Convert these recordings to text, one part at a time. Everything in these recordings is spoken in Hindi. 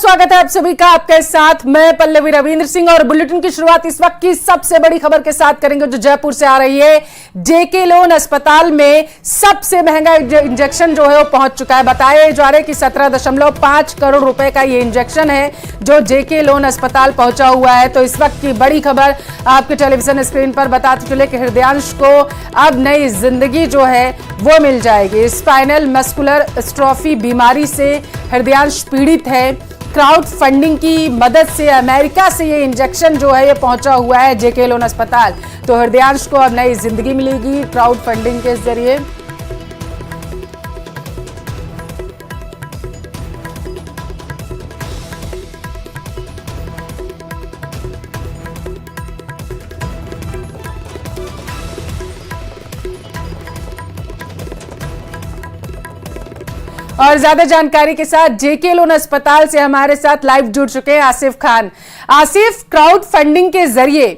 स्वागत है आप सभी का। आपके साथ मैं पल्लवी रविंद्र सिंह और बुलेटिन की शुरुआत इस वक्त की सबसे बड़ी खबर के साथ करेंगे जो जयपुर से आ रही है। जेके लोन अस्पताल में सबसे महंगा इंजेक्शन जो है वो पहुंच चुका है। बताया जा रहा है कि 17.5 करोड़ रुपए का ये इंजेक्शन है जो जेके लोन अस्पताल पहुंचा हुआ है। तो इस वक्त की बड़ी खबर आपके टेलीविजन स्क्रीन पर बताते चले कि हृदयांश को अब नई जिंदगी जो है वो मिल जाएगी। स्पाइनल मस्कुलर एट्रोफी बीमारी से हृदयांश पीड़ित है। क्राउड फंडिंग की मदद से अमेरिका से ये इंजेक्शन जो है ये पहुंचा हुआ है जेके लोन अस्पताल। तो हृदयांश को अब नई जिंदगी मिलेगी क्राउड फंडिंग के जरिए। और ज्यादा जानकारी के साथ जेके लोन अस्पताल से हमारे साथ लाइव जुड़ चुके हैं आसिफ खान। आसिफ, क्राउड फंडिंग के जरिए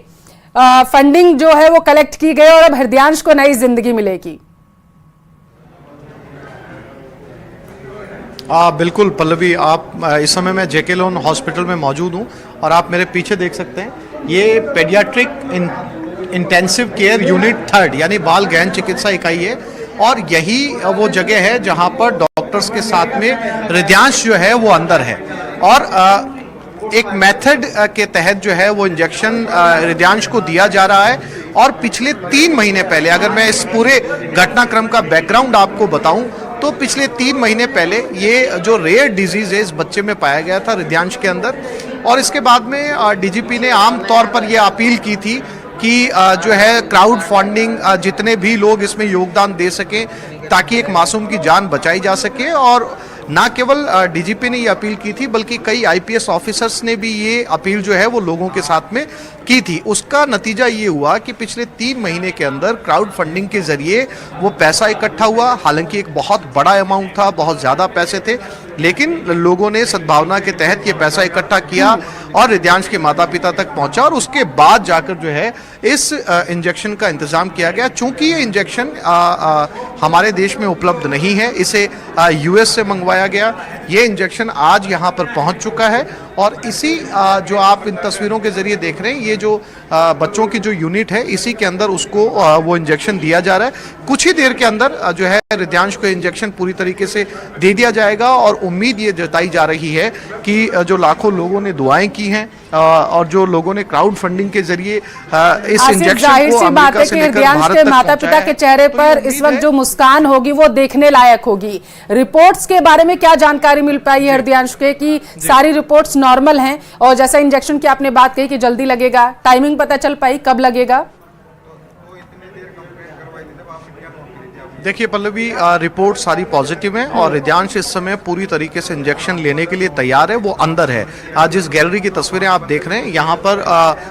फंडिंग जो है वो कलेक्ट की गई और अब हृदयांश को नई जिंदगी मिलेगी। बिल्कुल पल्लवी, आप इस समय मैं जेके लोन हॉस्पिटल में मौजूद हूं और आप मेरे पीछे देख सकते हैं ये पेडियाट्रिक इंटेंसिव केयर यूनिट 3 यानी बाल गहन चिकित्सा इकाई है और यही वो जगह है जहां पर डॉक्टर्स के साथ में हृदयांश जो है वो अंदर है और एक मेथड के तहत जो है वो इंजेक्शन हृदयांश को दिया जा रहा है। और पिछले 3 महीने पहले अगर मैं इस पूरे घटनाक्रम का बैकग्राउंड आपको बताऊं तो पिछले 3 महीने पहले ये जो रेयर डिजीज है इस बच्चे में पाया गया था हृदयांश के अंदर। और इसके बाद में डीजीपी ने आम तौर पर यह अपील की थी कि जो है क्राउड फंडिंग जितने भी लोग इसमें योगदान दे सकें ताकि एक मासूम की जान बचाई जा सके। और ना केवल डीजीपी ने ये अपील की थी बल्कि कई आईपीएस ऑफिसर्स ने भी ये अपील जो है वो लोगों के साथ में की थी। उसका नतीजा ये हुआ कि पिछले 3 महीने के अंदर क्राउड फंडिंग के जरिए वो पैसा इकट्ठा हुआ। हालांकि एक बहुत बड़ा अमाउंट था, बहुत ज़्यादा पैसे थे, लेकिन लोगों ने सद्भावना के तहत ये पैसा इकट्ठा किया और हृदयांश के माता पिता तक पहुंचा और उसके बाद जाकर जो है इस इंजेक्शन का इंतज़ाम किया गया। चूंकि ये इंजेक्शन हमारे देश में उपलब्ध नहीं है, इसे यूएस से मंगवाया गया। ये इंजेक्शन आज यहाँ पर पहुँच चुका है और इसी जो आप इन तस्वीरों के जरिए देख रहे हैं ये जो बच्चों की जो यूनिट है इसी के अंदर उसको वो इंजेक्शन दिया जा रहा है। कुछ ही देर के अंदर जो है हृदयांश को इंजेक्शन पूरी तरीके से दे दिया जाएगा और उम्मीद ये जताई जा रही है कि जो लाखों लोगों ने दुआएं की हैं और जो लोगों ने क्राउड फंडिंग के जरिए इस इंजेक्शन को अमेरिका से लेकर भारत तक माता पिता के चेहरे पर इस वक्त जो मुस्कान होगी वो देखने लायक होगी। रिपोर्ट्स के बारे में क्या जानकारी मिल पाई है हृदयांश के कि सारी रिपोर्ट्स नॉर्मल हैं और जैसा इंजेक्शन की आपने बात कही कि जल्दी लगेगा, टाइमिंग पता चल पाई कब लगेगा? देखिए पल्लवी, रिपोर्ट सारी पॉजिटिव है और हृदयांश इस समय पूरी तरीके से इंजेक्शन लेने के लिए तैयार है। वो अंदर है। जिस गैलरी की तस्वीरें आप देख रहे हैं यहाँ पर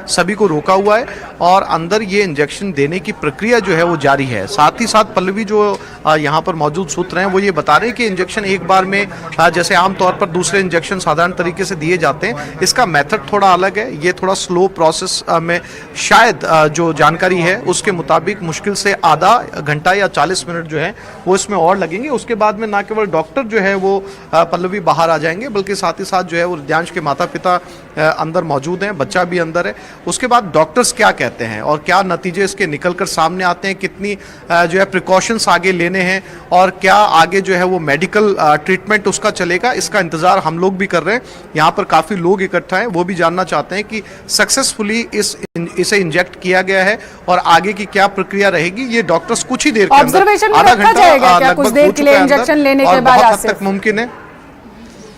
सभी को रोका हुआ है और अंदर ये इंजेक्शन देने की प्रक्रिया जो है वो जारी है। साथ ही साथ पल्लवी जो यहाँ पर मौजूद सूत्र हैं वो ये बता रहे हैं कि इंजेक्शन एक बार में जैसे आमतौर पर दूसरे इंजेक्शन साधारण तरीके से दिए जाते हैं, इसका मेथड थोड़ा अलग है। ये थोड़ा स्लो प्रोसेस में शायद जो जानकारी है उसके मुताबिक मुश्किल से आधा घंटा या 40 मिनट जो है वो इसमें और लगेंगे। उसके बाद में ना केवल डॉक्टर जो है वो पल्लवी बाहर आ जाएंगे बल्कि साथ ही साथ जो है वो हृदयांश के माता पिता अंदर मौजूद हैं, बच्चा भी अंदर है। उसके बाद डॉक्टर्स क्या कहते हैं और क्या नतीजे इसके निकलकर सामने आते हैं, कितनी जो है प्रिकॉशंस आगे लेने हैं और क्या आगे जो है वो मेडिकल ट्रीटमेंट उसका चलेगा, इसका इंतजार हम लोग भी कर रहे हैं। यहाँ पर काफ़ी लोग इकट्ठा हैं, वो भी जानना चाहते हैं कि सक्सेसफुली इसे इंजेक्ट किया गया है और आगे की क्या प्रक्रिया रहेगी। ये डॉक्टर्स कुछ ही देर के अंदर आधा घंटा लगभग हो चुका है इंजेक्शन लेने के बाद बहुत हद तक मुमकिन है।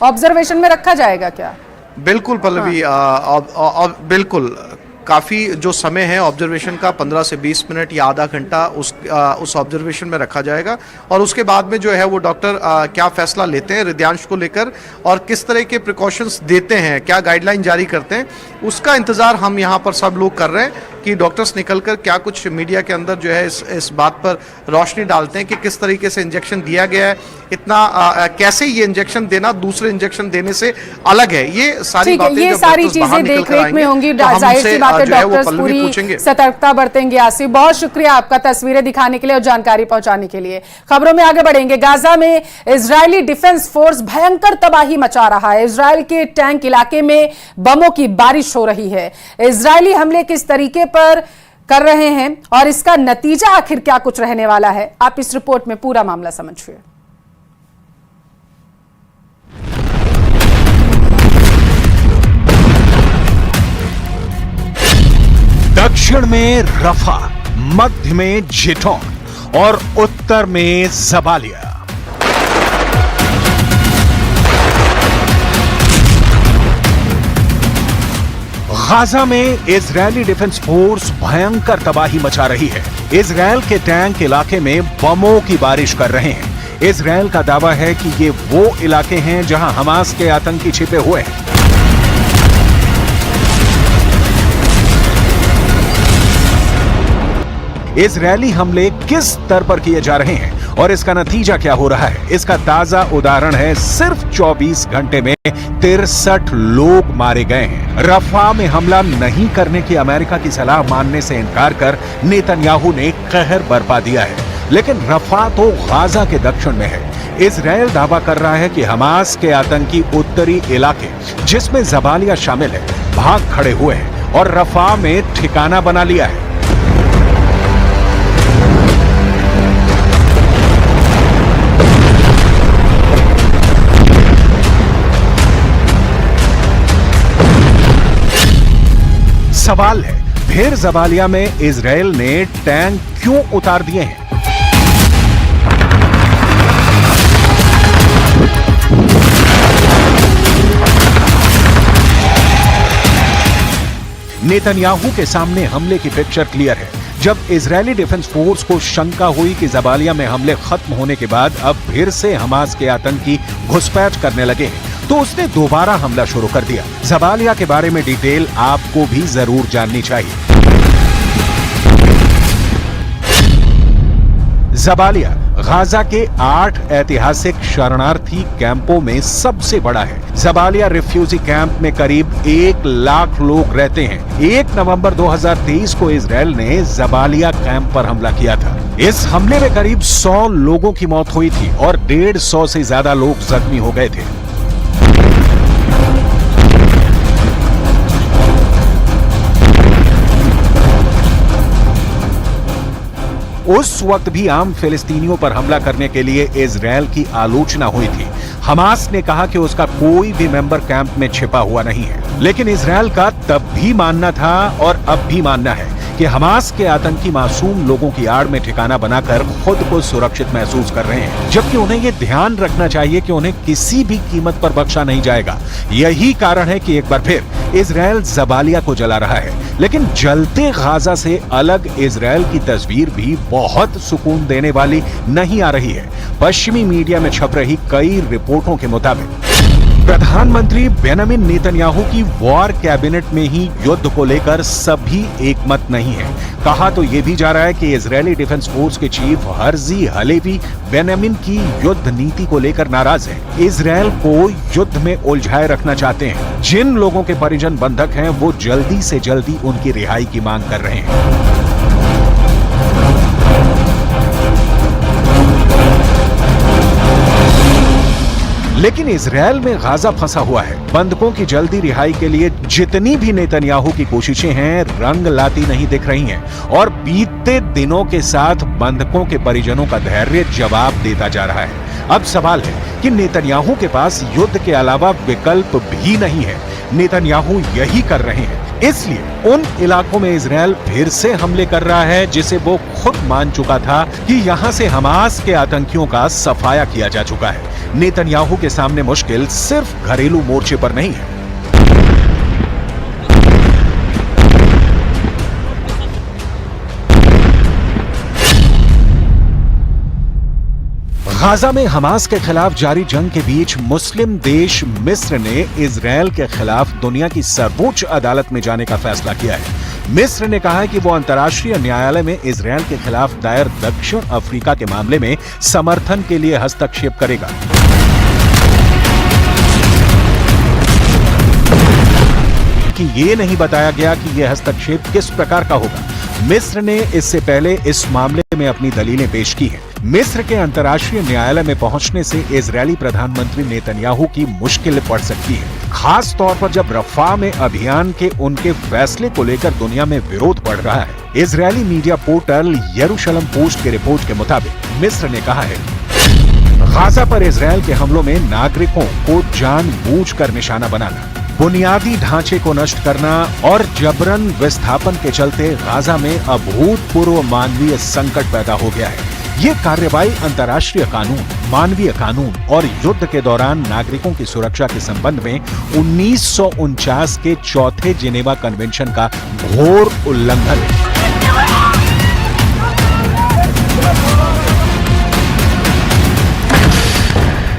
ऑब्जर्वेशन में रखा जाएगा क्या? बिल्कुल पल्लवी, बिल्कुल काफ़ी जो समय है ऑब्जर्वेशन का 15 से 20 मिनट या आधा घंटा उस ऑब्जर्वेशन में रखा जाएगा और उसके बाद में जो है वो डॉक्टर क्या फैसला लेते हैं हृदयांश को लेकर और किस तरह के प्रिकॉशंस देते हैं, क्या गाइडलाइन जारी करते हैं, उसका इंतज़ार हम यहाँ पर सब लोग कर रहे हैं। कि डॉक्टर्स निकलकर क्या कुछ मीडिया के अंदर जो है इस बात पर रोशनी डालते हैं कि किस तरीके से इंजेक्शन दिया गया है, इतना कैसे ये इंजेक्शन देना दूसरे इंजेक्शन देने से अलग है। ये सारी बातें, ये सारी चीजें देखरेख में होंगी, जाहिर सी बात है डॉक्टर्स पूरी सतर्कता बरतेंगे। आसिफ, बहुत शुक्रिया आपका तस्वीरें दिखाने के लिए और जानकारी पहुंचाने के लिए। खबरों में आगे बढ़ेंगे। गाजा में इजरायली डिफेंस फोर्स भयंकर तबाही मचा रहा है। इजरायल के टैंक इलाके में बमों की बारिश हो रही है। इजरायली हमले किस तरीके पर कर रहे हैं और इसका नतीजा आखिर क्या कुछ रहने वाला है, आप इस रिपोर्ट में पूरा मामला समझिए। दक्षिण में रफा, मध्य में जेटोन और उत्तर में जबालिया। गाजा में इजरायली डिफेंस फोर्स भयंकर तबाही मचा रही है। इजरायल के टैंक इलाके में बमों की बारिश कर रहे हैं। इजरायल का दावा है कि ये वो इलाके हैं जहां हमास के आतंकी छिपे हुए हैं। इजरायली हमले किस स्तर पर किए जा रहे हैं और इसका नतीजा क्या हो रहा है, इसका ताजा उदाहरण है सिर्फ 24 घंटे में 63 लोग मारे गए हैं। रफा में हमला नहीं करने की अमेरिका की सलाह मानने से इनकार कर नेतन्याहू ने कहर बरपा दिया है, लेकिन रफा तो गाजा के दक्षिण में है। इजरायल दावा कर रहा है कि हमास के आतंकी उत्तरी इलाके, जिसमें जबालिया शामिल है, भाग खड़े हुए हैं और रफा में ठिकाना बना लिया है। सवाल है, फिर जबालिया में इजरायल ने टैंक क्यों उतार दिए हैं? नेतन्याहू के सामने हमले की पिक्चर क्लियर है। जब इजरायली डिफेंस फोर्स को शंका हुई कि जबालिया में हमले खत्म होने के बाद अब फिर से हमास के आतंकी घुसपैठ करने लगे हैं, तो उसने दोबारा हमला शुरू कर दिया। जबालिया के बारे में डिटेल आपको भी जरूर जाननी चाहिए। जबालिया गाजा के 8 ऐतिहासिक शरणार्थी कैंपों में सबसे बड़ा है। जबालिया रिफ्यूजी कैंप में करीब 1 लाख लोग रहते हैं। 1 नवंबर 2023 को इजरायल ने जबालिया कैंप पर हमला किया था। इस हमले में करीब 100 लोगों की मौत हुई थी और 150 से ज्यादा लोग जख्मी हो गए थे। उस वक्त भी आम फिलिस्तीनियों पर हमला करने के लिए इजरायल की आलोचना हुई थी। हमास ने कहा कि उसका कोई भी मेंबर कैंप में छिपा हुआ नहीं है, लेकिन इजरायल का तब भी मानना था और अब भी मानना है कि हमास के आतंकी मासूम लोगों की आड़ में ठिकाना बनाकर खुद को सुरक्षित महसूस कर रहे हैं, जबकि उन्हें यह ध्यान रखना चाहिए कि उन्हें किसी भी कीमत पर बख्शा नहीं जाएगा। यही कारण है कि एक बार फिर इजरायल जबालिया को जला रहा है, लेकिन जलते गाजा से अलग इजरायल की तस्वीर भी बहुत सुकून देने वाली नहीं आ रही है। पश्चिमी मीडिया में छप रही कई रिपोर्टों के मुताबिक प्रधानमंत्री बेंजामिन नेतन्याहू की वॉर कैबिनेट में ही युद्ध को लेकर सभी एकमत नहीं है। कहा तो यह भी जा रहा है कि इजरायली डिफेंस फोर्स के चीफ हर्जी हलेवी बेंजामिन की युद्ध नीति को लेकर नाराज हैं। इजरायल को युद्ध में उलझाए रखना चाहते हैं। जिन लोगों के परिजन बंधक हैं, वो जल्दी से जल्दी उनकी रिहाई की मांग कर रहे हैं। लेकिन इजरायल में गाजा फंसा हुआ है। बंधकों की जल्दी रिहाई के लिए जितनी भी नेतन्याहू की कोशिशें हैं, रंग लाती नहीं दिख रही हैं और बीतते दिनों के साथ बंधकों के परिजनों का धैर्य जवाब देता जा रहा है। अब सवाल है कि नेतन्याहू के पास युद्ध के अलावा विकल्प भी नहीं है। नेतन्याहू यही कर रहे हैं, इसलिए उन इलाकों में इजरायल फिर से हमले कर रहा है जिसे वो खुद मान चुका था कि यहां से हमास के आतंकियों का सफाया किया जा चुका है। नेतन्याहू के सामने मुश्किल सिर्फ घरेलू मोर्चे पर नहीं है। गाजा में हमास के खिलाफ जारी जंग के बीच मुस्लिम देश मिस्र ने इजरायल के खिलाफ दुनिया की सर्वोच्च अदालत में जाने का फैसला किया है। मिस्र ने कहा है कि वो अंतर्राष्ट्रीय न्यायालय में इजरायल के खिलाफ दायर दक्षिण अफ्रीका के मामले में समर्थन के लिए हस्तक्षेप करेगा। कि ये नहीं बताया गया कि यह हस्तक्षेप किस प्रकार का होगा। मिस्र ने इससे पहले इस मामले में अपनी दलीलें पेश की हैं। मिस्र के अंतर्राष्ट्रीय न्यायालय में पहुंचने से इजरायली प्रधानमंत्री नेतन्याहू की मुश्किल पड़ सकती है, खास तौर पर जब रफा में अभियान के उनके फैसले को लेकर दुनिया में विरोध बढ़ रहा है। इजरायली मीडिया पोर्टल यरूशलम पोस्ट की रिपोर्ट के मुताबिक मिस्र ने कहा है, गाजा पर इजरायल के हमलों में नागरिकों को जानबूझकर निशाना बनाना, बुनियादी ढांचे को नष्ट करना और जबरन विस्थापन के चलते गाजा में अभूतपूर्व मानवीय संकट पैदा हो गया है। ये कार्रवाई अंतर्राष्ट्रीय कानून, मानवीय कानून और युद्ध के दौरान नागरिकों की सुरक्षा के संबंध में 1949 के चौथे जिनेवा कन्वेंशन का घोर उल्लंघन है।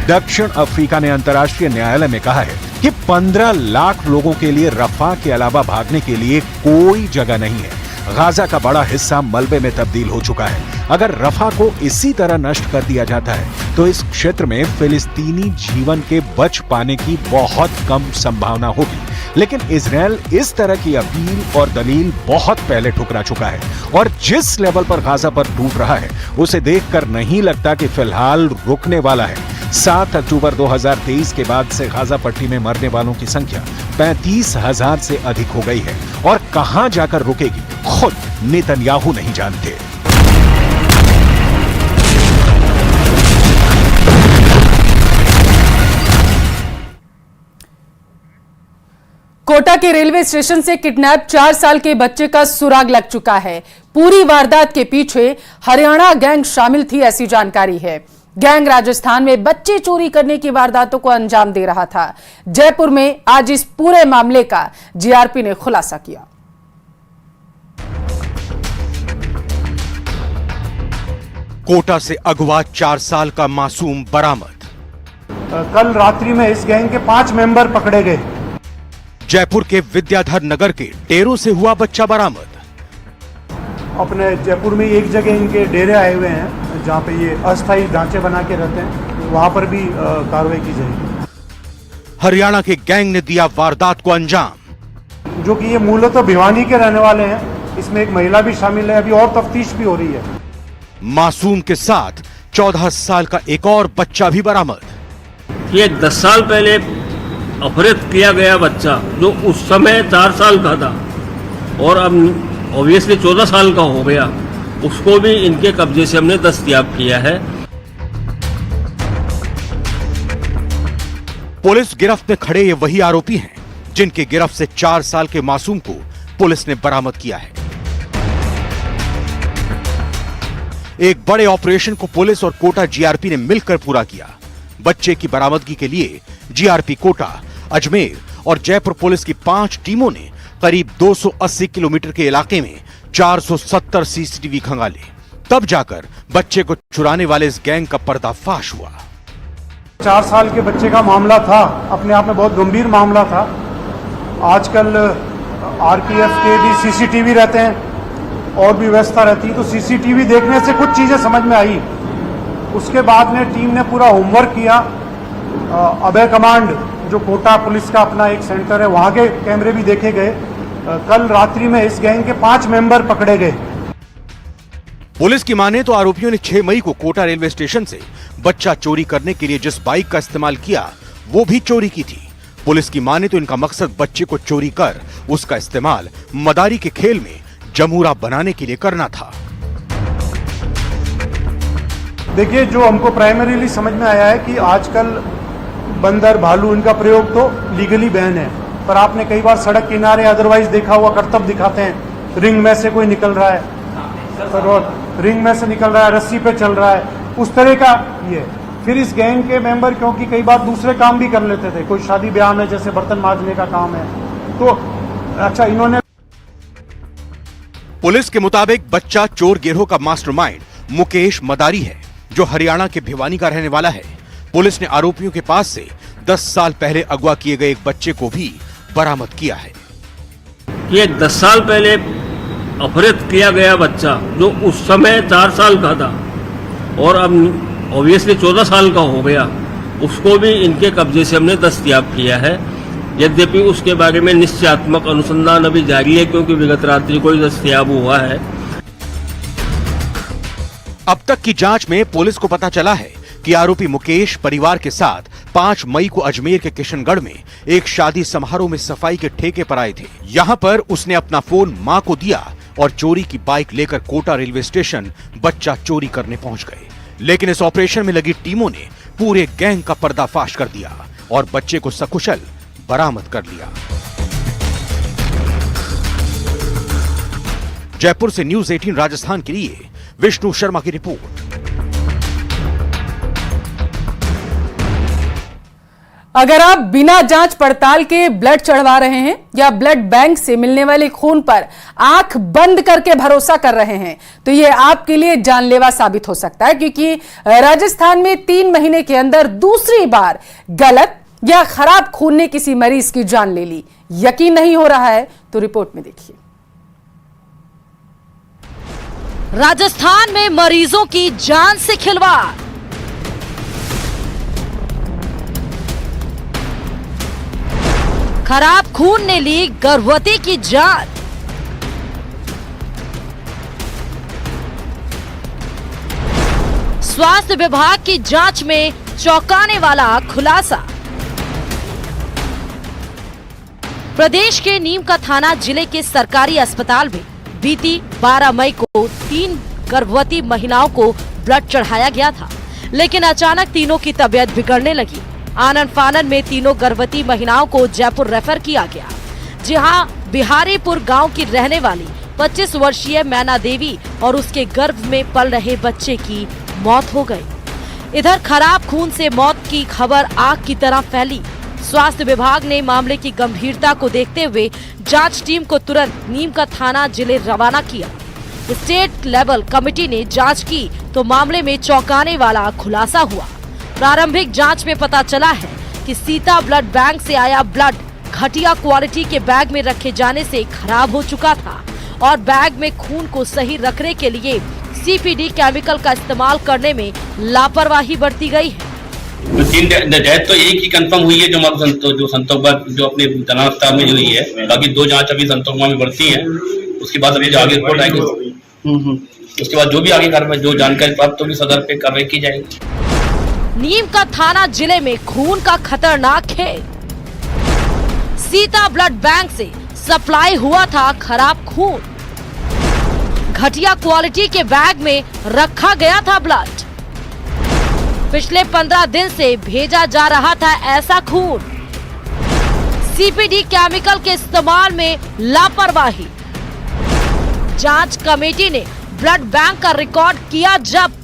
दक्षिण अफ्रीका ने अंतर्राष्ट्रीय न्यायालय में कहा है कि 15 लाख लोगों के लिए रफा के अलावा भागने के लिए कोई जगह नहीं है। गाजा का बड़ा हिस्सा मलबे में तब्दील हो चुका है। अगर रफा को इसी तरह नष्ट कर दिया जाता है तो इस क्षेत्र में फिलिस्तीनी जीवन के बच पाने की बहुत कम संभावना होगी। लेकिन इजरायल इस तरह की अपील और दलील बहुत पहले ठुकरा चुका है और जिस लेवल पर गाजा पर टूट रहा है उसे देखकर नहीं लगता कि फिलहाल रुकने वाला है। 7 अक्टूबर 2023 के बाद से गाजा पट्टी में मरने वालों की संख्या 35,000 से अधिक हो गई है और कहां जाकर रुकेगी खुद नेतन्याहू नहीं जानते। कोटा के रेलवे स्टेशन से किडनैप 4 साल के बच्चे का सुराग लग चुका है। पूरी वारदात के पीछे हरियाणा गैंग शामिल थी, ऐसी जानकारी है। गैंग राजस्थान में बच्चे चोरी करने की वारदातों को अंजाम दे रहा था। जयपुर में आज इस पूरे मामले का जीआरपी ने खुलासा किया। कोटा से अगवा 4 साल का मासूम बरामद। कल रात्रि में इस गैंग के 5 मेंबर पकड़े गए। जयपुर के विद्याधर नगर के डेरों से हुआ बच्चा बरामद। अपने जयपुर में एक जगह इनके डेरे आए हुए हैं जहां पे ये अस्थायी ढांचे बना के रहते हैं, वहां पर भी कार्रवाई की जाएगी। हरियाणा के गैंग ने दिया वारदात को अंजाम। जो कि ये मूलतः भिवानी के रहने वाले हैं। इसमें एक महिला भी शामिल है, अभी और तफ्तीश भी हो रही है। मासूम के साथ 14 साल का एक और बच्चा भी बरामद। ये 10 साल पहले अपहृत किया गया बच्चा जो उस समय 4 साल का था और अब ऑब्वियसली 14 साल का हो गया, उसको भी इनके कब्जे से हमने दस्तयाब किया है। पुलिस गिरफ्त में खड़े ये वही आरोपी हैं जिनके गिरफ्त से 4 साल के मासूम को पुलिस ने बरामद किया है। एक बड़े ऑपरेशन को पुलिस और कोटा जीआरपी ने मिलकर पूरा किया। बच्चे की बरामदगी के लिए जीआरपी कोटा, अजमेर और जयपुर पुलिस की 5 टीमों ने करीब 280 किलोमीटर के इलाके में 470 सीसीटीवी खंगाले। तब जाकर बच्चे को चुराने वाले इस गैंग का पर्दाफाश हुआ। 4 साल के बच्चे का मामला था, अपने आप में बहुत गंभीर मामला था। आजकल आरपीएफ के भी सीसीटीवी रहते हैं और भी व्यवस्था रहती है, तो सीसीटीवी देखने से कुछ चीजें समझ में आई। उसके बाद में टीम ने पूरा होमवर्क किया। अभय कमांड जो कोटा पुलिस का अपना एक सेंटर है, वहां के कैमरे भी देखे गए। कल रात्रि में इस गैंग के 5 मेंबर पकड़े गए। पुलिस की माने तो आरोपियों ने 6 मई को कोटा रेलवे स्टेशन से बच्चा चोरी करने के लिए जिस बाइक का इस्तेमाल किया वो भी चोरी की थी। पुलिस की माने तो इनका मकसद बच्चे को चोरी कर उसका इस्तेमाल मदारी के खेल में जमूरा बनाने के लिए करना था। देखिए, जो हमको प्राइमरीली समझ में आया है कि आजकल बंदर, भालू, इनका प्रयोग तो लीगली बैन है, पर आपने कई बार सड़क किनारे अदरवाइज देखा हुआ करतब दिखाते हैं। रिंग में से कोई निकल रहा है, और रिंग में से निकल रहा है, रस्सी पे चल रहा है, उस तरह का ये। फिर इस गैंग के मेंबर क्योंकि कई बार दूसरे काम भी कर लेते थे, कोई शादी ब्याह में जैसे बर्तन मांजने का काम है, तो अच्छा इन्होंने। पुलिस के मुताबिक बच्चा चोर गिरोह का मास्टरमाइंड मुकेश मदारी है, जो हरियाणा के भिवानी का रहने वाला है। पुलिस ने आरोपियों के पास से 10 साल पहले अगवा किए गए एक बच्चे को भी बरामद किया है। ये 10 साल पहले अपहृत किया गया बच्चा जो उस समय 4 साल का था और अब ऑब्वियसली 14 साल का हो गया, उसको भी इनके कब्जे से हमने दस्तयाब किया है। यद्यपि उसके बारे में निश्चयात्मक अनुसंधान अभी जारी है, क्योंकि विगत रात्रि को ही दस्तयाब हुआ है। अब तक की जांच में पुलिस को पता चला है कि आरोपी मुकेश परिवार के साथ 5 मई को अजमेर के किशनगढ़ में एक शादी समारोह में सफाई के ठेके पर आए थे। यहां पर उसने अपना फोन मां को दिया और चोरी की बाइक लेकर कोटा रेलवे स्टेशन बच्चा चोरी करने पहुंच गए। लेकिन इस ऑपरेशन में लगी टीमों ने पूरे गैंग का पर्दाफाश कर दिया और बच्चे को सकुशल बरामद कर लिया। जयपुर से न्यूज़ 18 राजस्थान के लिए विष्णु शर्मा की रिपोर्ट। अगर आप बिना जांच पड़ताल के ब्लड चढ़वा रहे हैं या ब्लड बैंक से मिलने वाले खून पर आंख बंद करके भरोसा कर रहे हैं तो यह आपके लिए जानलेवा साबित हो सकता है, क्योंकि राजस्थान में 3 महीने के अंदर दूसरी बार गलत या खराब खून ने किसी मरीज की जान ले ली। यकीन नहीं हो रहा है तो रिपोर्ट में देखिए। राजस्थान में मरीजों की जान से खिलवाड़। खराब खून ने ली गर्भवती की जान। स्वास्थ्य विभाग की जांच में चौंकाने वाला खुलासा। प्रदेश के नीम का थाना जिले के सरकारी अस्पताल में बीती 12 मई को 3 गर्भवती महिलाओं को ब्लड चढ़ाया गया था, लेकिन अचानक तीनों की तबीयत बिगड़ने लगी। आनन फानन में तीनों गर्भवती महिलाओं को जयपुर रेफर किया गया, जहां बिहारीपुर गांव की रहने वाली 25 वर्षीय मैना देवी और उसके गर्भ में पल रहे बच्चे की मौत हो गई। इधर खराब खून से मौत की खबर आग की तरह फैली। स्वास्थ्य विभाग ने मामले की गंभीरता को देखते हुए जांच टीम को तुरंत नीम का थाना जिले रवाना किया। स्टेट लेवल कमेटी ने जांच की तो मामले में चौंकाने वाला खुलासा हुआ। प्रारंभिक जांच में पता चला है कि सीता ब्लड बैंक से आया ब्लड घटिया क्वालिटी के बैग में रखे जाने से खराब हो चुका था और बैग में खून को सही रखने के लिए CPD केमिकल का इस्तेमाल करने में लापरवाही बरती गई है। डेथ तो एक ही कंफर्म हुई है, जो संतोष जो अपने तनावस्था में हुई है। बाकी 2 जांच अभी संतोष में बढ़ती हैं। उसके बाद अभी जो आगे रिपोर्ट आएगी उसके बाद जो भी आगे कार्रवाई जो जानकारी प्राप्त होगी सदर पे कार्रवाई की जाएगी। नीम का थाना जिले में खून का खतरनाक खेल। सीता ब्लड बैंक से सप्लाई हुआ था खराब खून। घटिया क्वालिटी के बैग में रखा गया था ब्लड। पिछले 15 दिन से भेजा जा रहा था ऐसा खून। CPD केमिकल के इस्तेमाल में लापरवाही। जांच कमेटी ने ब्लड बैंक का रिकॉर्ड किया जब्त।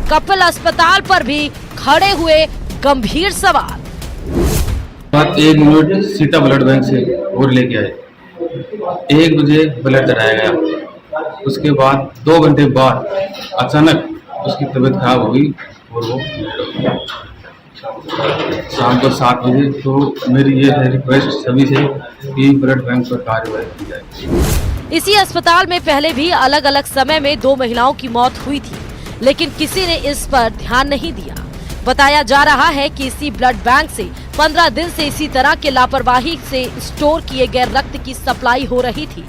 कपिल अस्पताल पर भी खड़े हुए गंभीर सवाल। 1 मिनट सीता ब्लड बैंक से और लेके आए। 1 बजे ब्लड चढ़ाया गया। उसके बाद 2 घंटे बाद अचानक उसकी तबीयत खराब हो गई और वो शाम को 7 बजे। तो मेरी ये है रिक्वेस्ट सभी से कि ब्लड बैंक पर कार्रवाई की जाए। इसी अस्पताल में पहले भी अलग अलग समय में 2 महिलाओं की मौत हुई थी, लेकिन किसी ने इस पर ध्यान नहीं दिया। बताया जा रहा है कि इसी ब्लड बैंक से 15 दिन से इसी तरह के लापरवाही से स्टोर किए गए रक्त की सप्लाई हो रही थी।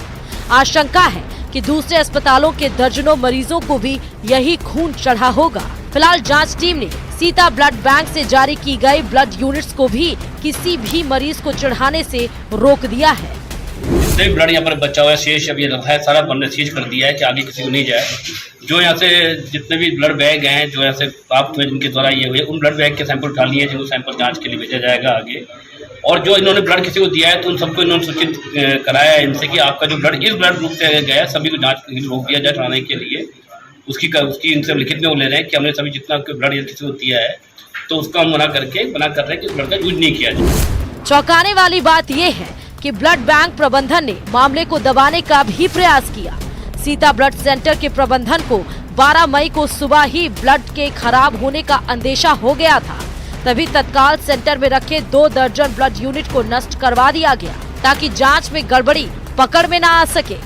आशंका है कि दूसरे अस्पतालों के दर्जनों मरीजों को भी यही खून चढ़ा होगा। फिलहाल जांच टीम ने सीता ब्लड बैंक से जारी की गई ब्लड यूनिट्स को भी किसी भी मरीज को चढ़ाने से रोक दिया है। जितने भी ब्लड यहाँ पर बचा हुआ है शेष अब ये रखा है, सारा हमने सीज कर दिया है कि आगे किसी को नहीं जाए। जो यहाँ से जितने भी ब्लड बैग हैं जो यहाँ से प्राप्त हुए जिनके द्वारा ये हुए उन ब्लड बैग के सैंपल उठा लिए, जो सैंपल जांच के लिए भेजा जाएगा आगे। और जो इन्होंने ब्लड किसी को दिया है तो उन सबको इन्होंने सूचित कराया है इनसे कि आपका जो ब्लड इस ब्लड ग्रुप से गया है सभी को जांच रोक दिया जाए चढ़ाने के लिए। उसकी इनसे लिखित में वो ले रहे हैं कि हमने सभी जितना ब्लड किसी को दिया है तो उसका हम मना कर रहे हैं कि ब्लड का यूज नहीं किया जाए। चौंकाने वाली बात यह है कि ब्लड बैंक प्रबंधन ने मामले को दबाने का भी प्रयास किया। सीता ब्लड सेंटर के प्रबंधन को 12 मई को सुबह ही ब्लड के खराब होने का अंदेशा हो गया था, तभी तत्काल सेंटर में रखे 2 दर्जन ब्लड यूनिट को नष्ट करवा दिया गया ताकि जांच में गड़बड़ी पकड़ में ना आ सके।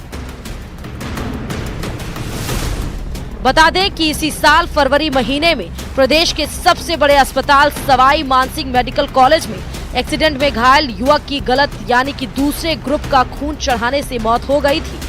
बता दें कि इसी साल फरवरी महीने में प्रदेश के सबसे बड़े अस्पताल सवाई मानसिंह मेडिकल कॉलेज में एक्सीडेंट में घायल युवक की गलत यानी कि दूसरे ग्रुप का खून चढ़ाने से मौत हो गई थी।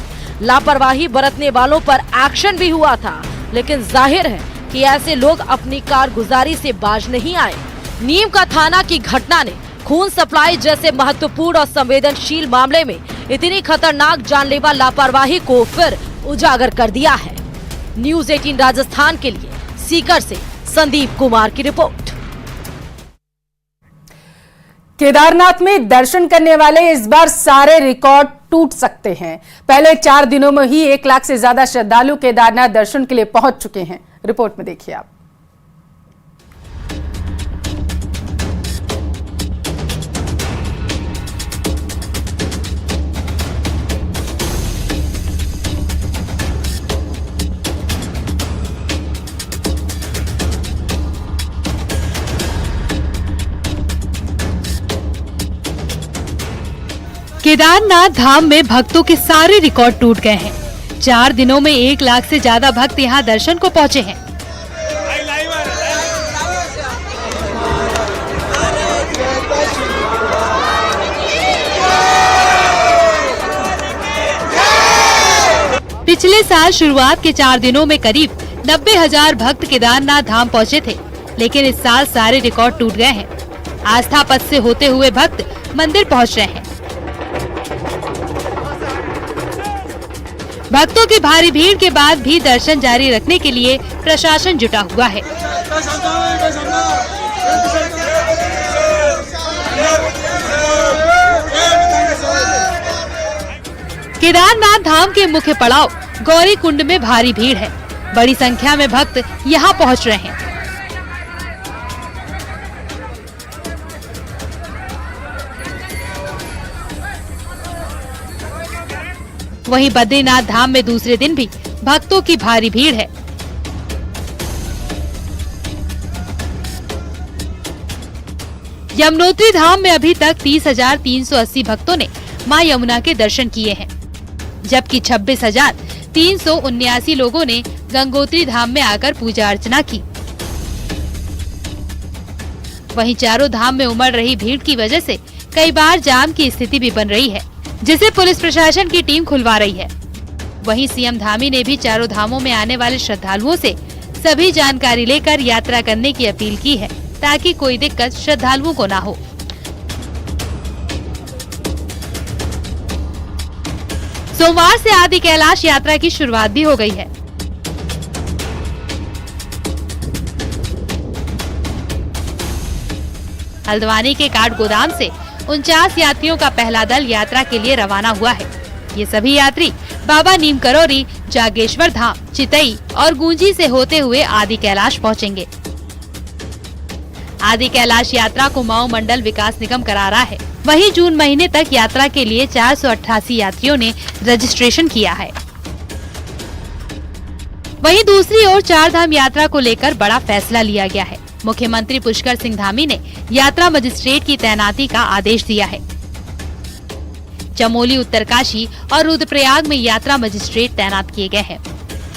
लापरवाही बरतने वालों पर एक्शन भी हुआ था, लेकिन जाहिर है कि ऐसे लोग अपनी कारगुजारी से बाज नहीं आए। नीम का थाना की घटना ने खून सप्लाई जैसे महत्वपूर्ण और संवेदनशील मामले में इतनी खतरनाक जानलेवा लापरवाही को फिर उजागर कर दिया है। न्यूज़ 18 राजस्थान के लिए सीकर से संदीप कुमार की रिपोर्ट। केदारनाथ में दर्शन करने वाले इस बार सारे रिकॉर्ड टूट सकते हैं। पहले 4 दिनों में ही 1 लाख से ज्यादा श्रद्धालु केदारनाथ दर्शन के लिए पहुंच चुके हैं। रिपोर्ट में देखिए आप। केदारनाथ धाम में भक्तों के सारे रिकॉर्ड टूट गए हैं। 4 दिनों में 1 लाख से ज्यादा भक्त यहां दर्शन को पहुंचे हैं। पिछले साल शुरुआत के 4 दिनों में करीब 90,000 भक्त केदारनाथ धाम पहुंचे थे, लेकिन इस साल सारे रिकॉर्ड टूट गए हैं। आस्था पथ से होते हुए भक्त मंदिर पहुंच रहे हैं। भक्तों की भारी भीड़ के बाद भी दर्शन जारी रखने के लिए प्रशासन जुटा हुआ है। केदारनाथ धाम के मुख्य पड़ाव गौरी कुंड में भारी भीड़ है। बड़ी संख्या में भक्त यहां पहुंच रहे हैं। वहीं बद्रीनाथ धाम में दूसरे दिन भी भक्तों की भारी भीड़ है। यमुनोत्री धाम में अभी तक 30,380 भक्तों ने मां यमुना के दर्शन किए हैं, जबकि 26,379 लोगों ने गंगोत्री धाम में आकर पूजा अर्चना की। वहीं चारों धाम में उमड़ रही भीड़ की वजह से कई बार जाम की स्थिति भी बन रही है, जिसे पुलिस प्रशासन की टीम खुलवा रही है। वहीं सीएम धामी ने भी चारों धामों में आने वाले श्रद्धालुओं से सभी जानकारी लेकर यात्रा करने की अपील की है, ताकि कोई दिक्कत श्रद्धालुओं को ना हो। सोमवार से आदि कैलाश यात्रा की शुरुआत भी हो गई है। हल्द्वानी के काठ गोदाम से 49 यात्रियों का पहला दल यात्रा के लिए रवाना हुआ है। ये सभी यात्री बाबा नीम करोरी, जागेश्वर धाम, चितई और गूंजी से होते हुए आदि कैलाश पहुंचेंगे। आदि कैलाश यात्रा को माओ मंडल विकास निगम करा रहा है। वहीं जून महीने तक यात्रा के लिए 488 यात्रियों ने रजिस्ट्रेशन किया है। वहीं दूसरी ओर 4 धाम यात्रा को लेकर बड़ा फैसला लिया गया है। मुख्यमंत्री पुष्कर सिंह धामी ने यात्रा मजिस्ट्रेट की तैनाती का आदेश दिया है। चमोली, उत्तरकाशी और रुद्रप्रयाग में यात्रा मजिस्ट्रेट तैनात किए गए हैं।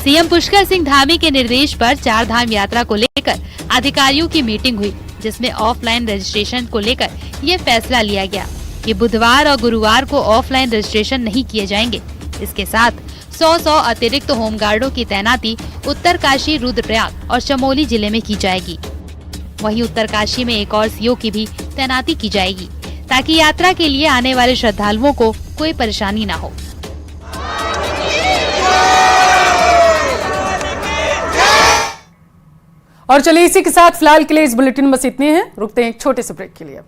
सीएम पुष्कर सिंह धामी के निर्देश पर 4 धाम यात्रा को लेकर अधिकारियों की मीटिंग हुई, जिसमें ऑफलाइन रजिस्ट्रेशन को लेकर ये फैसला लिया गया कि बुधवार और गुरुवार को ऑफलाइन रजिस्ट्रेशन नहीं किए जाएंगे। इसके साथ 100 अतिरिक्त होमगार्डों की तैनाती उत्तरकाशी, रुद्रप्रयाग और चमोली जिले में की जाएगी। वहीं उत्तरकाशी में एक और सीओ की भी तैनाती की जाएगी, ताकि यात्रा के लिए आने वाले श्रद्धालुओं को कोई परेशानी न हो। और चलिए इसी के साथ फिलहाल के लिए इस बुलेटिन में बस इतने हैं। रुकते हैं एक छोटे से ब्रेक के लिए।